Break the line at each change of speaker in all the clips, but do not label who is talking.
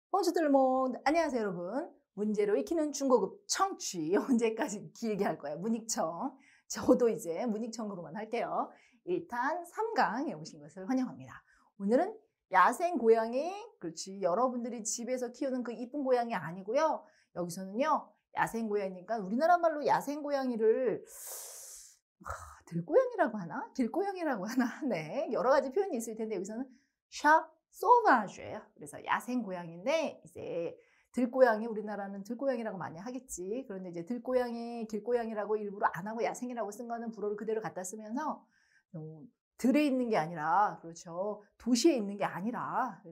Bonjour tout le monde. 안녕하세요, 여러분. 문제로 익히는 중고급 청취. 언제까지 길게 할 거야? 문익청. 저도 이제 문익청으로만 할게요. 일단 3강에 오신 것을 환영합니다. 오늘은 야생 고양이, 그렇지. 여러분들이 집에서 키우는 그 이쁜 고양이 아니고요. 여기서는요, 야생 고양이니까 우리나라 말로 야생 고양이를 들고양이라고 하나? 길고양이라고 하나? 네, 여러 가지 표현이 있을 텐데 여기서는 샤 소바주예요. 그래서 야생 고양이인데 이제 들고양이, 우리나라는 들고양이라고 많이 하겠지. 그런데 이제 들고양이, 길고양이라고 일부러 안 하고 야생이라고 쓴 거는 불어를 그대로 갖다 쓰면서 들에 있는 게 아니라, 그렇죠, 도시에 있는 게 아니라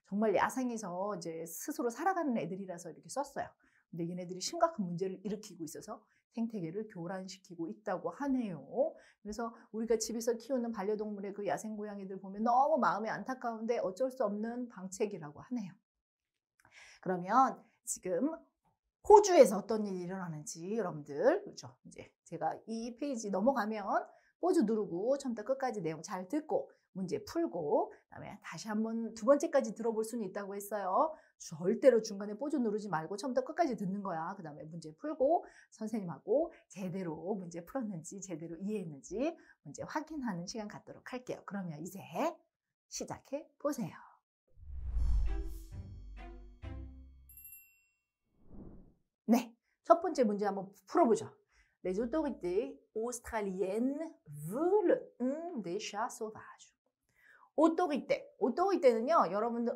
정말 야생에서 이제 스스로 살아가는 애들이라서 이렇게 썼어요. 근데 얘네들이 심각한 문제를 일으키고 있어서 생태계를 교란시키고 있다고 하네요. 그래서 우리가 집에서 키우는 반려동물의 그 야생 고양이들 보면 너무 마음이 안타까운데 어쩔 수 없는 방책이라고 하네요. 그러면 지금 호주에서 어떤 일이 일어나는지 여러분들, 그렇죠, 이제 제가 이 페이지 넘어가면 포즈 누르고 처음부터 끝까지 내용 잘 듣고 문제 풀고 그다음에 다시 한번 두 번째까지 들어볼 수는 있다고 했어요. 절대로 중간에 포즈 누르지 말고 처음부터 끝까지 듣는 거야. 그다음에 문제 풀고 선생님하고 제대로 문제 풀었는지 제대로 이해했는지 문제 확인하는 시간 갖도록 할게요. 그러면 이제 시작해 보세요. 네, 첫 번째 문제 한번 풀어보죠. Les autorités australiennes veulent des chats sauvages. 오토리테는요, 여러분들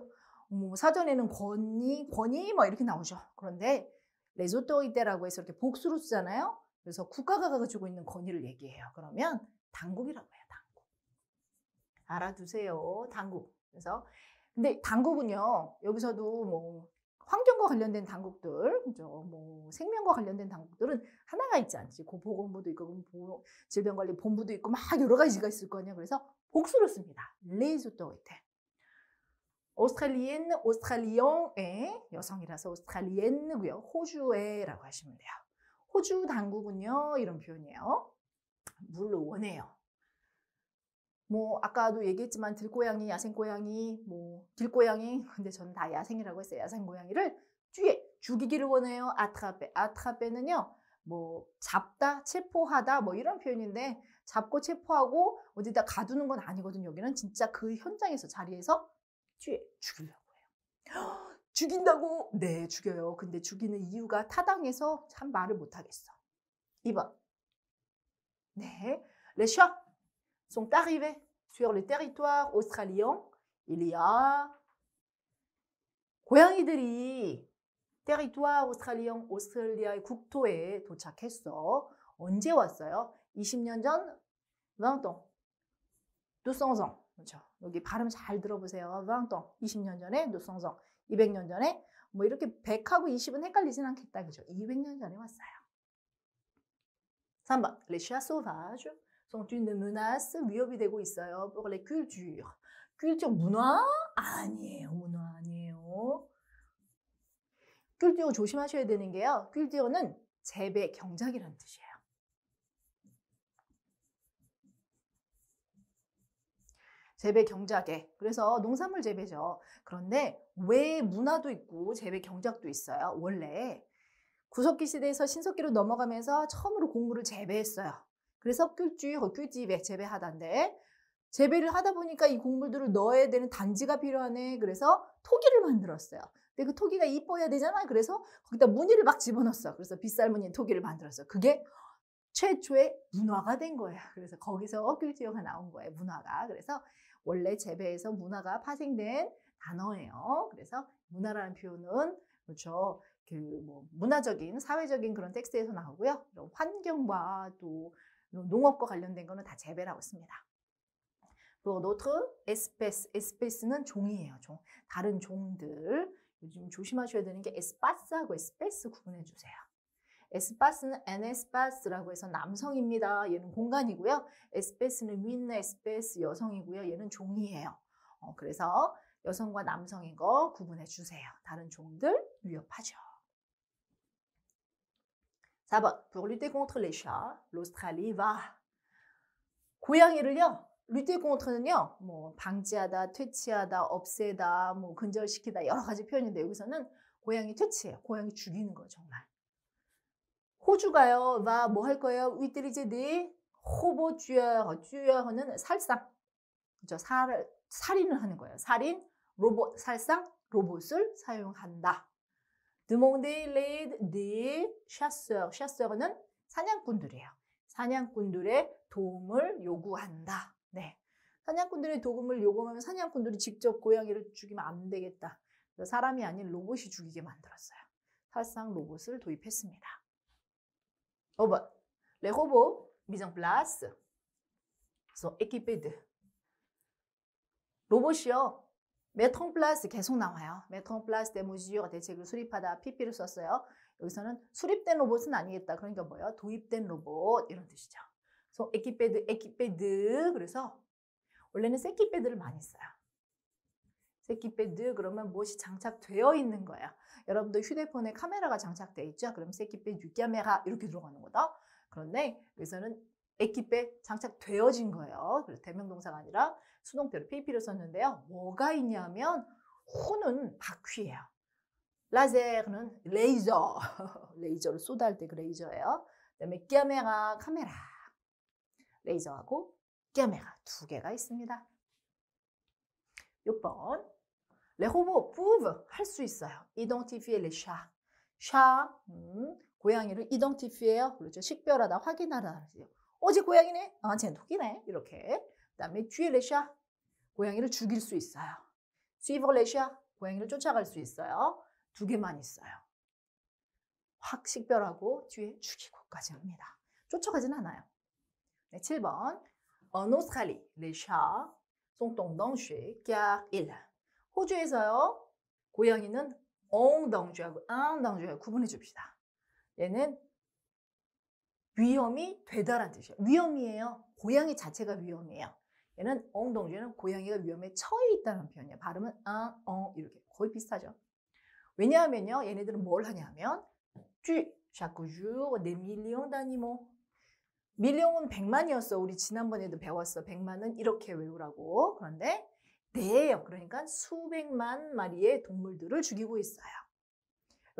사전에는 권위 뭐 이렇게 나오죠. 그런데 les autorité라고 해서 이렇게 복수로 쓰잖아요. 그래서 국가가 가지고 있는 권위를 얘기해요. 그러면 당국이라고 해요. 당국. 알아두세요. 당국. 그래서 근데 당국은요, 여기서도 뭐 환경과 관련된 당국들, 그죠? 뭐 생명과 관련된 당국들은 하나가 있지 않지. 보건부도 있고, 질병관리본부도 있고, 막 여러 가지가 있을 거 아니야. 그래서 복수로 씁니다. Les autorités. 오스트랄리엔, 오스트랄리언의 여성이라서 오스트랄리엔이고요. 호주에라고 하시면 돼요. 호주 당국은요, 이런 표현이에요. 물론해요. 뭐 아까도 얘기했지만 들고양이, 야생고양이, 뭐 길고양이, 근데 저는 다 야생이라고 했어요. 야생고양이를 죽이기를 원해요. 아트라페는요, 뭐 잡다, 체포하다 뭐 이런 표현인데 잡고 체포하고 어디다 가두는 건 아니거든요. 여기는 진짜 그 현장에서 자리에서 죽이려고 해요. 죽인다고? 네, 죽여요. 근데 죽이는 이유가 타당해서 참 말을 못 하겠어. 2번. 네, 레샤 sont arrivés sur le territoire australien. Il y a 고양이들이 territoire australien, 오스트레일리아의 국토에 도착했어. 언제 왔어요? 20년 전, 20 ans, 200 ans. 그렇죠. 여기 발음 잘 들어보세요. 20 ans, 20년 전에, 200 ans, 200년 전에. 뭐 이렇게 100하고 20은 헷갈리진 않겠다. 그죠? 200년 전에 왔어요. 3번, les chats sauvages sont une menace, 위협이 되고 있어요. pour les cultures. culture, 문화? 아니에요. 문화 아니에요. culture 조심하셔야 되는 게요. culture는 재배, 경작이라는 뜻이에요. 재배, 경작에. 그래서 농산물 재배죠. 그런데 왜 문화도 있고 재배, 경작도 있어요. 원래 구석기 시대에서 신석기로 넘어가면서 처음으로 곡물을 재배했어요. 그래서 꿀집에 재배하던데 재배를 하다 보니까 이 곡물들을 넣어야 되는 단지가 필요하네. 그래서 토기를 만들었어요. 근데 그 토기가 이뻐야 되잖아요. 그래서 거기다 무늬를 막 집어넣었어. 그래서 빗살무늬 토기를 만들었어요. 그게 최초의 문화가 된 거예요. 그래서 거기서 꿀지어가 나온 거예요. 문화가. 그래서 원래 재배에서 문화가 파생된 단어예요. 그래서 문화라는 표현은, 그렇죠, 그 뭐 문화적인, 사회적인 그런 텍스트에서 나오고요. 이런 환경과 또 농업과 관련된 거는 다 재배라고 씁니다. 또 notre espèce, espèce는 종이에요. 종. 다른 종들. 요즘 조심하셔야 되는 게 에스파스하고 에스페스 구분해 주세요. 에스파스는 에네스파스라고 해서 남성입니다. 얘는 공간이고요. 에스페스는 윈 에스페스 여성이고요. 얘는 종이에요. 그래서 여성과 남성인 거 구분해 주세요. 다른 종들 위협하죠. 4번. Pour lutter contre les chats, l'Australie va. 고양이를요, 루테 콘트는요, 뭐 방지하다, 퇴치하다, 없애다, 뭐 근절시키다 여러 가지 표현인데 여기서는 고양이 퇴치예요. 고양이 죽이는 거 정말. 호주가요, 와 뭐 할 거예요? 위들이제 네 호보 쥐어는 살상, 그죠? 살인을 하는 거예요. 살인, 로봇, 살상, 로봇을 사용한다. 드몽데 레드 네 샤스어, 샤스어는 사냥꾼들이에요. 사냥꾼들의 도움을 요구한다. 네. 사냥꾼들의 도움을 요구하면 사냥꾼들이 직접 고양이를 죽이면 안 되겠다. 그래서 사람이 아닌 로봇이 죽이게 만들었어요. 살상 로봇을 도입했습니다. 5번. Les robots mis en place sont équipés de. 로봇이요. mettre en place 계속 나와요. mettre en place des mesures, 대책을 수립하다, PP를 썼어요. 여기서는 수립된 로봇은 아니겠다. 그러니까 뭐예요? 도입된 로봇 이런 뜻이죠. So, équipé de. 그래서 원래는 séquipé를 많이 써요. séquipé de 그러면 무엇이 장착되어 있는 거예요. 여러분들 휴대폰에 카메라가 장착되어 있죠? 그럼 séquipé du caméra 이렇게 들어가는 거다. 그런데 여기서는 équipé 장착되어진 거예요. 그래서 대명동사가 아니라 수동태로 PP를 썼는데요. 뭐가 있냐면 호는 바퀴예요. 라제르는 레이저. 레이저를 쏘다할 때 그 레이저예요. 그다음에 카메라. 레이저하고 카메라 두 개가 있습니다. 6번. Les robots peuvent 할 수 있어요. identifier les chats. chat 고양이를 identifier해요. 그렇죠. 식별하다, 확인하다. 어제 고양이네. 아, 쟤는 토끼네. 이렇게. 그다음에 tuer les chats. 고양이를 죽일 수 있어요. suivre les chats. 고양이를 쫓아갈 수 있어요. 두 개만 있어요. 확 식별하고 뒤에 죽이고까지 합니다. 쫓아가진 않아요. 네, 7번. En Australie, les chats sont en danger car ils. 호주에서요. 고양이는 en danger하고 en danger 구분해 줍시다. 얘는 위험이 되다란 뜻이에요. 위험이에요. 고양이 자체가 위험이에요. 얘는 en danger는 고양이가 위험에 처해 있다는 표현이에요. 발음은 en 이렇게 거의 비슷하죠. 왜냐하면요. 얘네들은 뭘 하냐면 tue chaque jour des millions d'animaux. 밀리언은 100만이었어. 우리 지난번에도 배웠어. 100만은 이렇게 외우라고. 그런데 네요. 그러니까 수백만 마리의 동물들을 죽이고 있어요.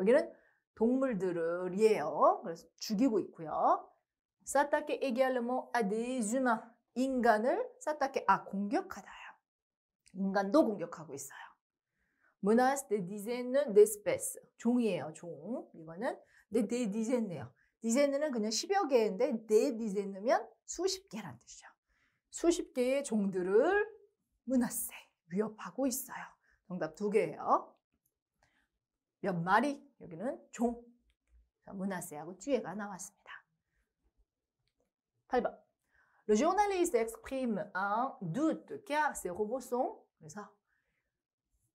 여기는 동물들을이에요. 그래서 죽이고 있고요. s'attaquer également à des humains. 인간을 s'attaquer 공격하다요. 인간도 공격하고 있어요. menace des dizaines d'espèces. 종이에요. 종. 이거는 des dizaines. 디제느는 그냥 10여 개인데 네 디제느면 수십 개란 뜻이죠. 수십 개의 종들을 문하세 위협하고 있어요. 정답 두 개예요. 몇 마리? 여기는 종. 문하세하고 뒤에가 나왔습니다. 8번. Le journaliste exprime un doute car ces robots sont. 그래서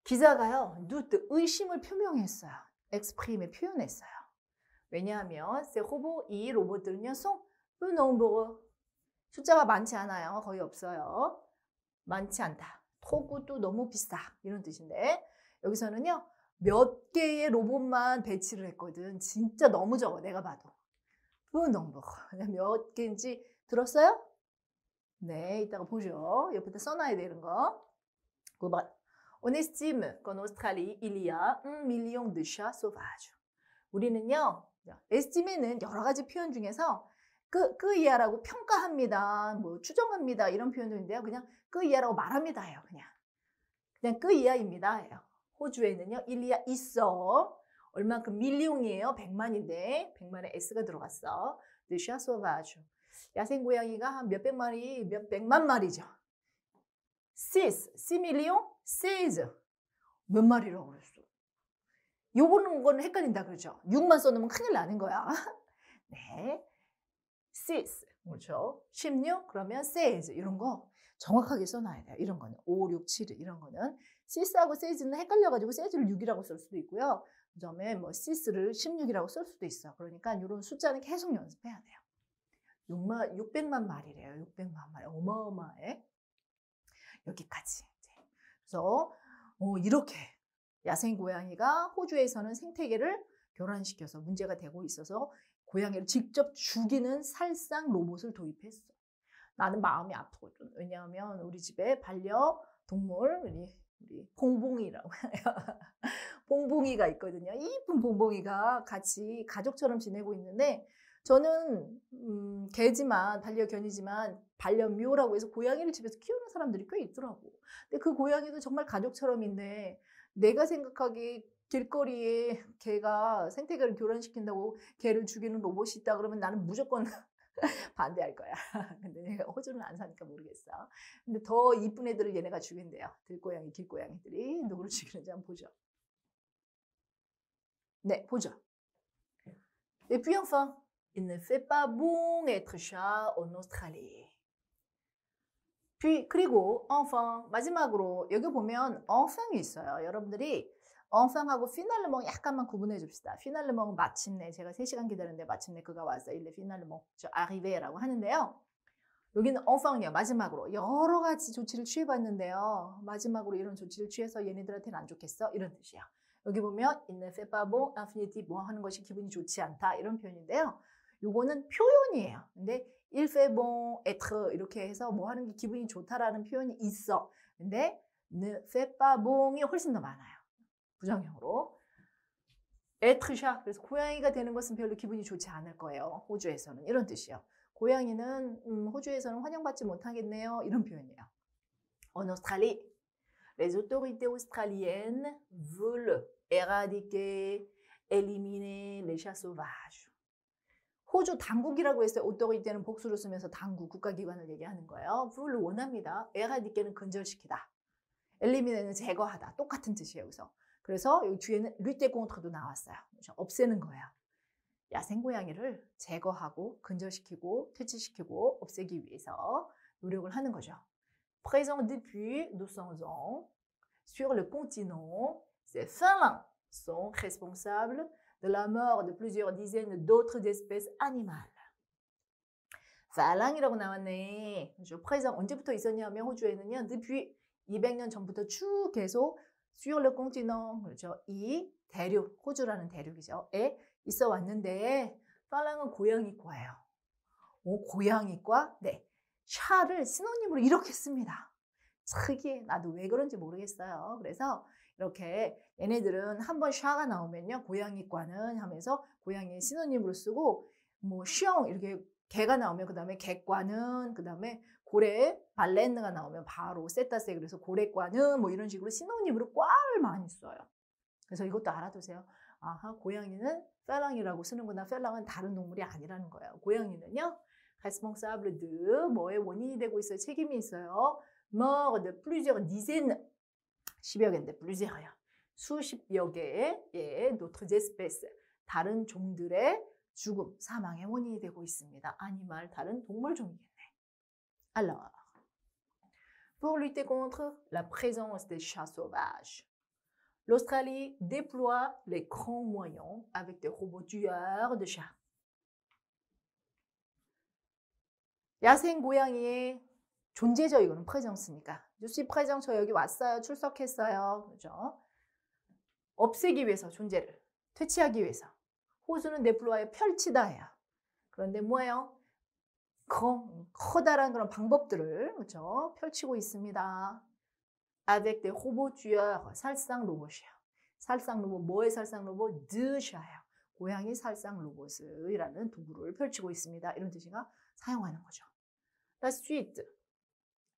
기자가요. doute 의심을 표명했어요. exprime에 표현했어요. 왜냐하면 ces robots, 이 로봇들은요, sont peu nombreux. 숫자가 많지 않아요. 거의 없어요. 많지 않다. 토구도 너무 비싸. 이런 뜻인데 여기서는요. 몇 개의 로봇만 배치를 했거든. 진짜 너무 적어. 내가 봐도. peu nombreux. 몇 개인지 들었어요? 네, 이따가 보죠. 옆에다 써놔야 되는 거. 9번. On estime qu'en Australie, il y a 1 million de chats sauvages. 우리는요. estimate는 여러 가지 표현 중에서 이하라고 평가합니다. 뭐 추정합니다. 이런 표현도 있는데요. 그냥 이하라고 말합니다예요. 그냥 이하입니다예요. 호주에는요. 일리아 있어. 얼만큼 밀리옹이에요. 100만인데 100만에 s가 들어갔어. The chat sauvage. 야생 고양이가 한 몇백 마리, 몇백만 마리죠. 6 밀리옹, 6. 몇 마리라고 그랬어? 요거는 헷갈린다 그러죠. 6만 써놓으면 큰일 나는 거야. 네. 6. 그렇죠. 16 그러면 6 이런 거 정확하게 써놔야 돼요. 이런 거는 5, 6, 7 이런 거는 6하고 6는 헷갈려가지고 6를 6이라고 쓸 수도 있고요. 그 다음에 뭐 6를 16이라고 쓸 수도 있어. 그러니까 이런 숫자는 계속 연습해야 돼요. 600만 마리래요. 600만 마리. 어마어마해. 여기까지. 그래서 이렇게 야생 고양이가 호주에서는 생태계를 교란시켜서 문제가 되고 있어서 고양이를 직접 죽이는 살상 로봇을 도입했어. 나는 마음이 아프거든. 왜냐하면 우리 집에 반려동물, 우리 봉봉이라고 해요. 봉봉이가 있거든요. 이쁜 봉봉이가 같이 가족처럼 지내고 있는데 저는 개지만 반려견이지만 반려묘라고 해서 고양이를 집에서 키우는 사람들이 꽤 있더라고. 근데 그 고양이도 정말 가족처럼인데 내가 생각하기에 길거리에 개가 생태계를 교란시킨다고 개를 죽이는 로봇이 있다 그러면 나는 무조건 반대할 거야. 근데 내가 호주는 안 사니까 모르겠어. 근데 더 이쁜 애들을 얘네가 죽인대요. 들고양이, 길고양이들이. 누구를 죽이는지 한번 보죠. 네, 보죠. Et puis enfin, il ne fait pas bon être chat en Australie. puis 그리고 enfin 마지막으로 여기 보면 enfin이 있어요. 여러분들이 enfin하고 finalement 약간만 구분해 줍시다. finalement 마침내 제가 3시간 기다렸는데 마침내 그가 왔어요. il est finalement arrivé라고 하는데요. 여기는 enfin이요. 마지막으로 여러 가지 조치를 취해봤는데요. 마지막으로 이런 조치를 취해서 얘네들한테는 안 좋겠어? 이런 뜻이에요. 여기 보면 il ne fait pas bon, infinitif 뭐 하는 것이 기분이 좋지 않다 이런 표현인데요. 요거는 표현이에요. 근데 il fait bon, être 이렇게 해서 뭐 하는 게 기분이 좋다라는 표현이 있어. 근데 ne fait pas bon이 훨씬 더 많아요. 부정형으로. être chat, 그래서 고양이가 되는 것은 별로 기분이 좋지 않을 거예요. 호주에서는 이런 뜻이에요. 고양이는 호주에서는 환영받지 못하겠네요. 이런 표현이에요. En Australie, les autorités australiennes veulent éradiquer, éliminer les chats sauvages. 호주 당국이라고 했어요. autorité는 복수를 쓰면서 당국, 국가기관을 얘기하는 거예요. veul을 원합니다. éradiquer는 근절시키다. éliminer는 제거하다. 똑같은 뜻이에요. 그래서 여기 뒤에는 lutter contre도 나왔어요. 없애는 거예요. 야생고양이를 제거하고 근절시키고 퇴치시키고 없애기 위해서 노력을 하는 거죠. Présent depuis 200 ans sur le continent, ces félins sont responsables de la mort de plusieurs dizaines d'autres espèces animales. féling이라고 나왔네. 그렇죠? présent 언제부터 있었냐면 호주에는요. depuis 200년 전부터 쭉 계속 sur le continent, 그렇죠? 이 대륙, 호주라는 대륙이죠. 에 있어 왔는데 팔랑은 고양이과예요. 고양이과? 네. 샤를 시노님으로 이렇게 씁니다. 특이해. 나도 왜 그런지 모르겠어요. 그래서 이렇게 얘네들은 한번 샤가 나오면요. 고양이과는 하면서 고양이의 시노님으로 쓰고 뭐 숑 이렇게 개가 나오면 그 다음에 개과는 그 다음에 고래 발렌느가 나오면 바로 세타세 그래서 고래과는 뭐 이런 식으로 시노님으로 과를 많이 써요. 그래서 이것도 알아두세요. 아하, 고양이는 펠랑이라고 쓰는구나. 펠랑은 다른 동물이 아니라는 거예요. 고양이는요. responsable de 뭐의 원인이 되고 있어요. 책임이 있어요. mort de plusieurs dizaines 10여 개인데 plusieurs야. 수십여 개의 d'autres espèces 다른 종들의 죽음, 사망의 원인이 되고 있습니다. 아니말 다른 동물 종이겠네. Alors, pour lutter contre la présence des chats sauvages, l'Australie déploie les grands moyens avec des robots tueurs de chats. 야생 고양이의 존재죠. 이거는 프레정스니까. 뉴시 프레정 저 여기 왔어요. 출석했어요. 그죠? 없애기 위해서 존재를 퇴치하기 위해서 호수는 데플로아에 펼치다예요. 그런데 뭐예요? 커다란 그런 방법들을 그렇죠? 펼치고 있습니다. avec des robots tueurs, 살상 로봇이에요. 살상 로봇, 뭐의 살상 로봇? de chat예요. 고양이 살상 로봇이라는 도구를 펼치고 있습니다. 이런 뜻이가 사용하는 거죠. La suite.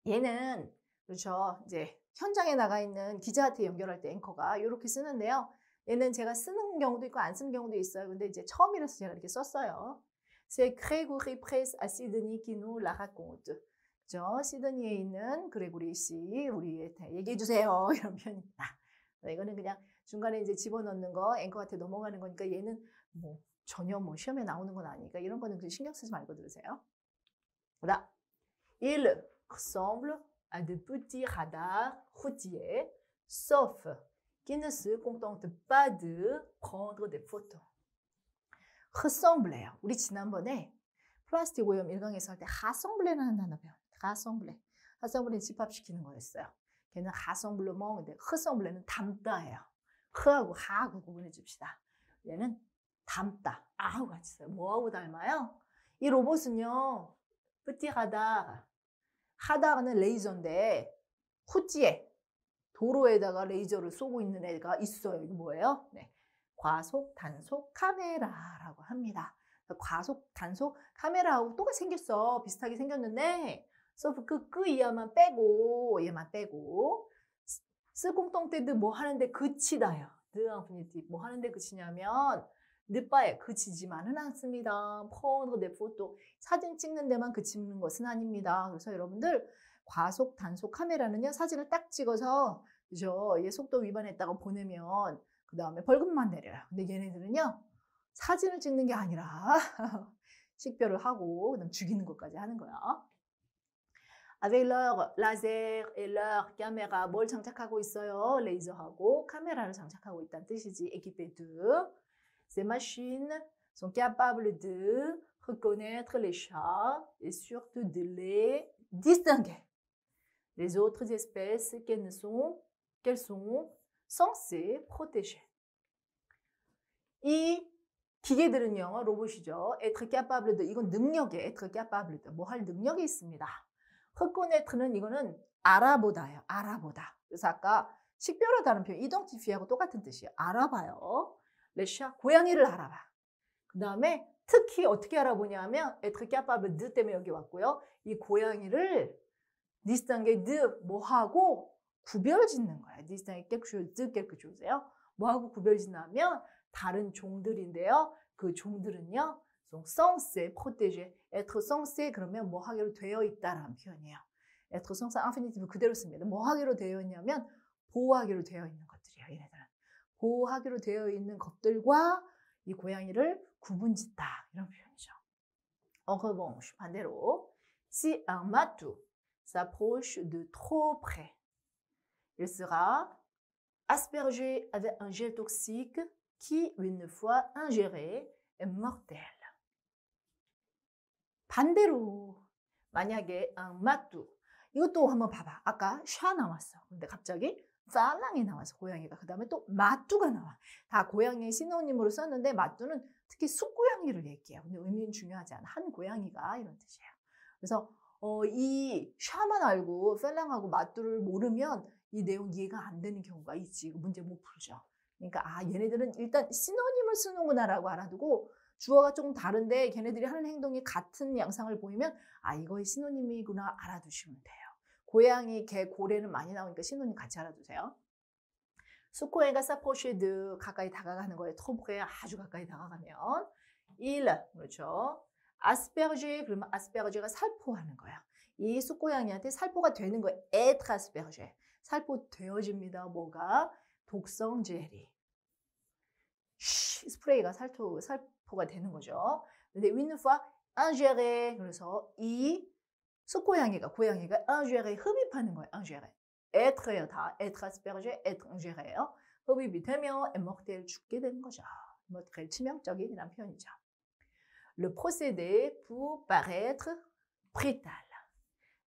얘는 그렇죠. 이제 현장에 나가 있는 기자한테 연결할 때 앵커가 이렇게 쓰는데요. 얘는 제가 쓰는 경우도 있고 안 쓰는 경우도 있어요. 근데 이제 처음이라서 제가 이렇게 썼어요. C'est Grégory Press à Sydney qui nous la raconte. 그죠? 시드니에 있는 그레고리 씨, 우리한테 얘기해 주세요. 이런 표현입니다. 이거는 그냥 중간에 이제 집어넣는 거 앵커한테 넘어가는 거니까 얘는 뭐 전혀 뭐 시험에 나오는 건 아니니까 이런 거는 그냥 신경 쓰지 말고 들으세요. 그다음, il ressemble à de petits radars routiers, sauf qui ne se contente pas de prendre des photos. ressemble예요. 우리 지난번에 플라스틱 오염 1강에서 할 때 rassemble라는 단어 배웠는데 rassembler. rassemble는 집합시키는 거였어요. 걔는 rassemblement, 근데 ressembler는 담다예요. 흐하고 하하고 구분해 줍시다. 얘는 담다. 아하고 같이 써요. 뭐하고 닮아요? 이 로봇은요. petit radar, 하다가는 레이저인데 후지에 도로에다가 레이저를 쏘고 있는 애가 있어요. 이거 뭐예요? 네. 과속 단속 카메라라고 합니다. 과속 단속 카메라하고 똑같이 생겼어. 비슷하게 생겼는데 그래서 얘만 빼고 쓰공똥 때도 뭐 하는데 그치다요. 뭐 하는데 그치냐면 늦바에 그치지만은 않습니다. 또 사진 찍는 데만 그치는 것은 아닙니다. 그래서 여러분들 과속 단속 카메라는요, 사진을 딱 찍어서 그죠? 얘 속도 위반했다고 보내면 그 다음에 벌금만 내려요. 근데 얘네들은요, 사진을 찍는 게 아니라 식별을 하고 그다음 죽이는 것까지 하는 거야. avec leur laser et leur caméra 뭘 장착하고 있어요? 레이저하고 카메라를 장착하고 있다는 뜻이지. équipé de ces machines sont capables de reconnaître les chats et surtout de les distinguer les autres espèces qu'elles sont censées protéger. 이 기계들은요, 로봇이죠. être capable de, 이건 능력이에요. être capable de, 뭐 할 능력이 있습니다. reconnaître는 이거는 알아보다예요. 알아보다. 그래서 아까 식별하다는 표현, identifie하고 똑같은 뜻이에요. 알아봐요. les chats, 고양이를 알아봐. 그 다음에 특히 어떻게 알아보냐면 être capable de 때문에 여기 왔고요. 이 고양이를 distinguer de 뭐하고 구별짓는 거예요. distinguer quelque chose de quelque chose요. 뭐하고 구별짓냐면 다른 종들인데요. 그 종들은요, sont censés protéger. être censé 그러면 뭐 하기로 되어 있다라는 표현이에요. être censé infinitive 그대로 씁니다. 뭐 하기로 되어 있냐면 보호하기로 되어 있는 것들이에요. 얘네들은 보호하기로 되어 있는 것들과 이 고양이를 구분짓다 이런 표현이죠. En revanche, 반대로 si un matou s'approche de trop près, il sera aspergé avec un gel toxique qui, une fois ingéré, est mortel. 반대로 만약에 마뚜 이것도 한번 봐봐. 아까 샤 나왔어. 근데 갑자기 팔랑이 나와서 고양이가 그 다음에 또 마뚜가 나와. 다 고양이의 시노님으로 썼는데 마뚜는 특히 숫고양이를 얘기해요. 근데 의미는 중요하지 않아. 한 고양이가 이런 뜻이에요. 그래서 이 샤만 알고 팔랑하고 마뚜를 모르면 이 내용 이해가 안 되는 경우가 있지. 문제 못 풀죠. 그러니까 얘네들은 일단 시노님을 쓰는구나라고 알아두고 주어가 조금 다른데 걔네들이 하는 행동이 같은 양상을 보이면 이거의 시노님이구나 알아두시면 돼요. 고양이, 개, 고래는 많이 나오니까 시노님 같이 알아두세요. 수코에가 사포쉐드 가까이 다가가는 거예요. 트로브에 아주 가까이 다가가면 그렇죠. 아스페르제 그러면 아스페르제가 살포하는 거야. 이 숫고양이한테 살포가 되는 거예요. être aspergé. 살포 되어집니다. 뭐가? 독성 젤이. 스프레이가 살포가 되는 거죠. 근데 une fois ingéré 그래서 이 숫고양이가 고양이가 ingéré 흡입하는 거예요. ingéré. être 다 être aspergé, être ingéré요. 흡입이 되면 est mortel 죽게 되는 거죠. mortel 치명적인이라는 표현이죠. Le procédé peut paraître brutal,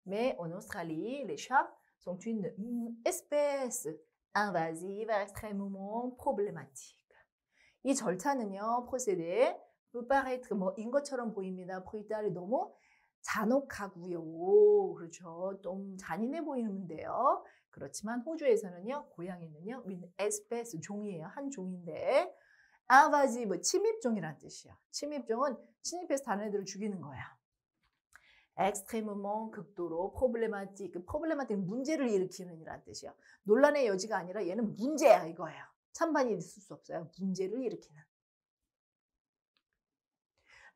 mais en Australie, les chats sont une espèce invasive extrêmement problématique. 이 절차는요, procédé peut paraître 뭐인 것처럼 보입니다. brutal이 너무 잔혹하고요. 그렇죠. 좀 잔인해 보이는데요. 그렇지만 호주에서는요, 고양이는요, une espèce 종이에요. 한 종인데 invasive 침입종이란 뜻이야. 침입종은 침입해서 다른 애들을 죽이는 거야. extrêmement 극도로 problématique, problématique 문제를 일으키는 이란 뜻이야. 논란의 여지가 아니라 얘는 문제야 이거예요. 찬반이 있을 수 없어요. 문제를 일으키는.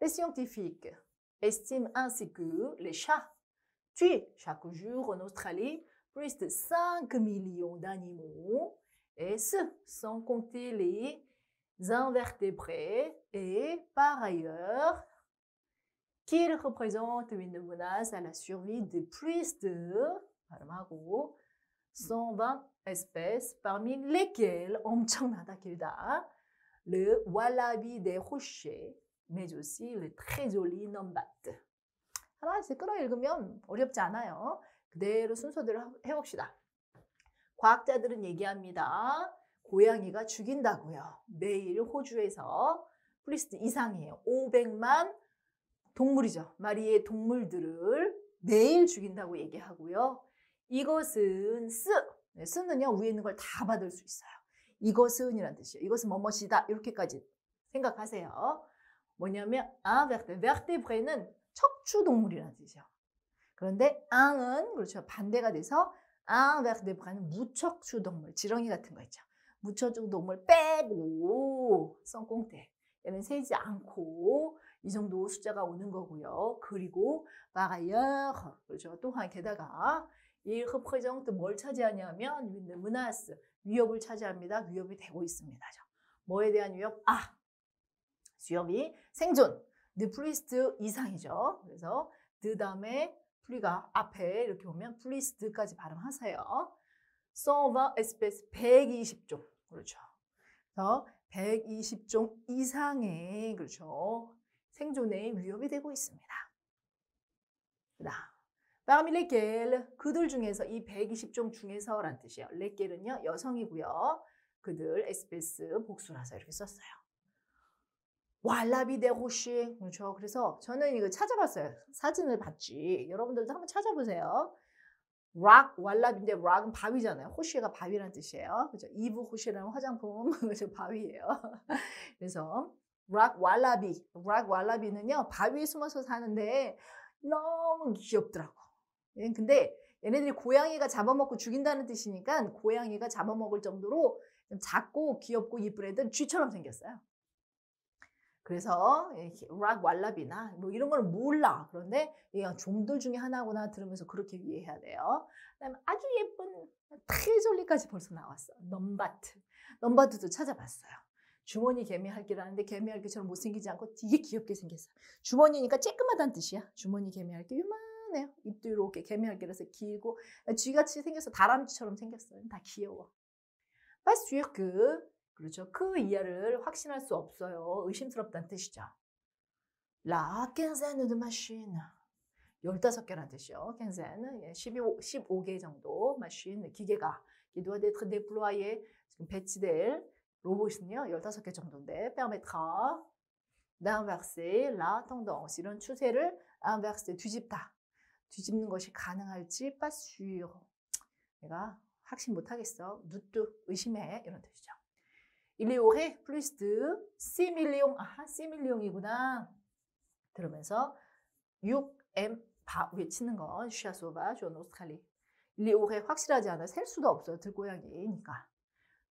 Les scientifiques estiment ainsi que les chats tuent chaque jour en Australie plus de 5 millions d'animaux, et ce, sans compter les invertébrés, et par ailleurs, qu'ils représentent une menace à la survie de plus de 120 espèces, parmi lesquelles, 엄청나다 길다, le wallaby des rochers, mais aussi le très joli nombat. 하나씩 끌어읽으면 어렵지 않아요. 그대로 순서대로 해봅시다. 과학자들은 얘기합니다. 고양이가 죽인다고요. 매일 호주에서 플리스트 이상이에요. 500만 동물이죠. 마리의 동물들을 매일 죽인다고 얘기하고요. 이것은 네, 쓰는요 위에 있는 걸 다 받을 수 있어요. 이것은 이란 뜻이에요. 이것은 뭐뭐이다 이렇게까지 생각하세요. 뭐냐면 vertébré는 척추동물이라는 뜻이죠. 그런데 은 그렇죠. 반대가 돼서 vertébré는 무척추동물, 지렁이 같은 거 있죠. 무척추동물 빼고 썽꽁대 얘는 세지 않고 이 정도 숫자가 오는 거고요. 그리고 par ailleurs 그렇죠. 또한 게다가 il représente 뭘 차지하냐면 menace 위협을 차지합니다. 위협이 되고 있습니다. 뭐에 대한 위협? survie 생존. de plus 이상이죠. 그래서 그 다음에 플리가 앞에 이렇게 보면 플리스트까지 발음하세요. 120 espèces 120종 그렇죠. 그래서 120종 이상의 그렇죠. 생존에 위협이 되고 있습니다. 그다음 parmi lesquels 그들 중에서 이 120종 중에서란 뜻이에요. lesquels은요 여성이고요. 그들 에스페스 복수라서 이렇게 썼어요. 왈라비 데로시 그렇죠. 그래서 저는 이거 찾아봤어요. 사진을 봤지. 여러분들도 한번 찾아보세요. 락 왈라비인데 락은 바위잖아요. 호시가 바위라는 뜻이에요. 그죠? 이브 호시라는 화장품 그죠? 바위예요. 그래서 락 왈라비는요 바위에 숨어서 사는데 너무 귀엽더라고. 근데 얘네들이 고양이가 잡아먹고 죽인다는 뜻이니까 고양이가 잡아먹을 정도로 작고 귀엽고 이쁜 애들 쥐처럼 생겼어요. 그래서 락 왈라비나 뭐 이런 걸 몰라. 그런데 얘가 종들 중에 하나구나 들으면서 그렇게 이해해야 돼요. 그다음에 아주 예쁜 트레졸리까지 벌써 나왔어. 넘바트도 찾아봤어요. 주머니 개미핥기라는데 개미핥기처럼 못생기지 않고 되게 귀엽게 생겼어요. 주머니니까 쬐끄마다는 뜻이야. 주머니 개미핥기 요만해요. 입도 이렇게 개미핥기라서 길고 쥐같이 생겨서 다람쥐처럼 생겼어요. 다 귀여워. Pas sûr que 그렇죠. 그 이하를 확신할 수 없어요. 의심스럽다는 뜻이죠. La quinzaine de machines. 15개라는 뜻이요. quinzaine, 15개 정도 machine, 기계가 qui doit être déployé, 지금 배치될 로봇은요. 15개 정도인데 permettra d'inverser la tendance. 이런 추세를 inverser, 뒤집는 것이 가능할지 pas sûr. 내가 확신 못하겠어. 누뚜, 의심해. 이런 뜻이죠. Il y aurait plus de 6 millions. 6 million이구나. 들으면서 6M 외치는 건 Chien sauvage en Australie. Il y aurait 확실하지 않아. 셀 수도 없어요. 들고양이니까.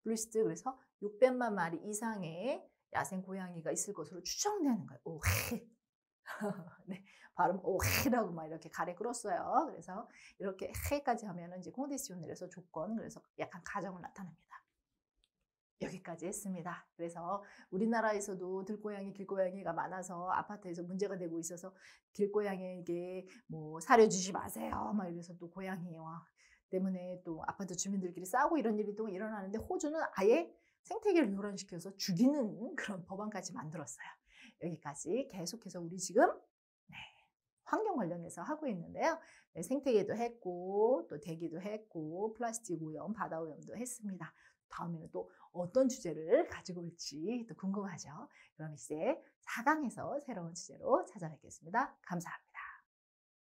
plus de 그래서 600만 마리 이상의 야생 고양이가 있을 것으로 추정되는 거예요. 오헤. 네, 발음 오헤라고 막 이렇게 가래 끌었어요. 그래서 이렇게 헤까지 하면은 이제 condition이라서 조건. 그래서 약간 가정을 나타냅니다. 여기까지 했습니다. 그래서 우리나라에서도 들고양이, 길고양이가 많아서 아파트에서 문제가 되고 있어서 길고양이에게 뭐 사료 주지 마세요. 막 이래서 또 고양이와 때문에 또 아파트 주민들끼리 싸우고 이런 일이 또 일어나는데 호주는 아예 생태계를 교란시켜서 죽이는 그런 법안까지 만들었어요. 여기까지 계속해서 우리 지금 환경 관련해서 하고 있는데요. 네, 생태계도 했고 또 대기도 했고 플라스틱 오염, 바다 오염도 했습니다. 다음에는 또 어떤 주제를 가지고 올지 또 궁금하죠. 그럼 이제 4강에서 새로운 주제로 찾아뵙겠습니다. 감사합니다.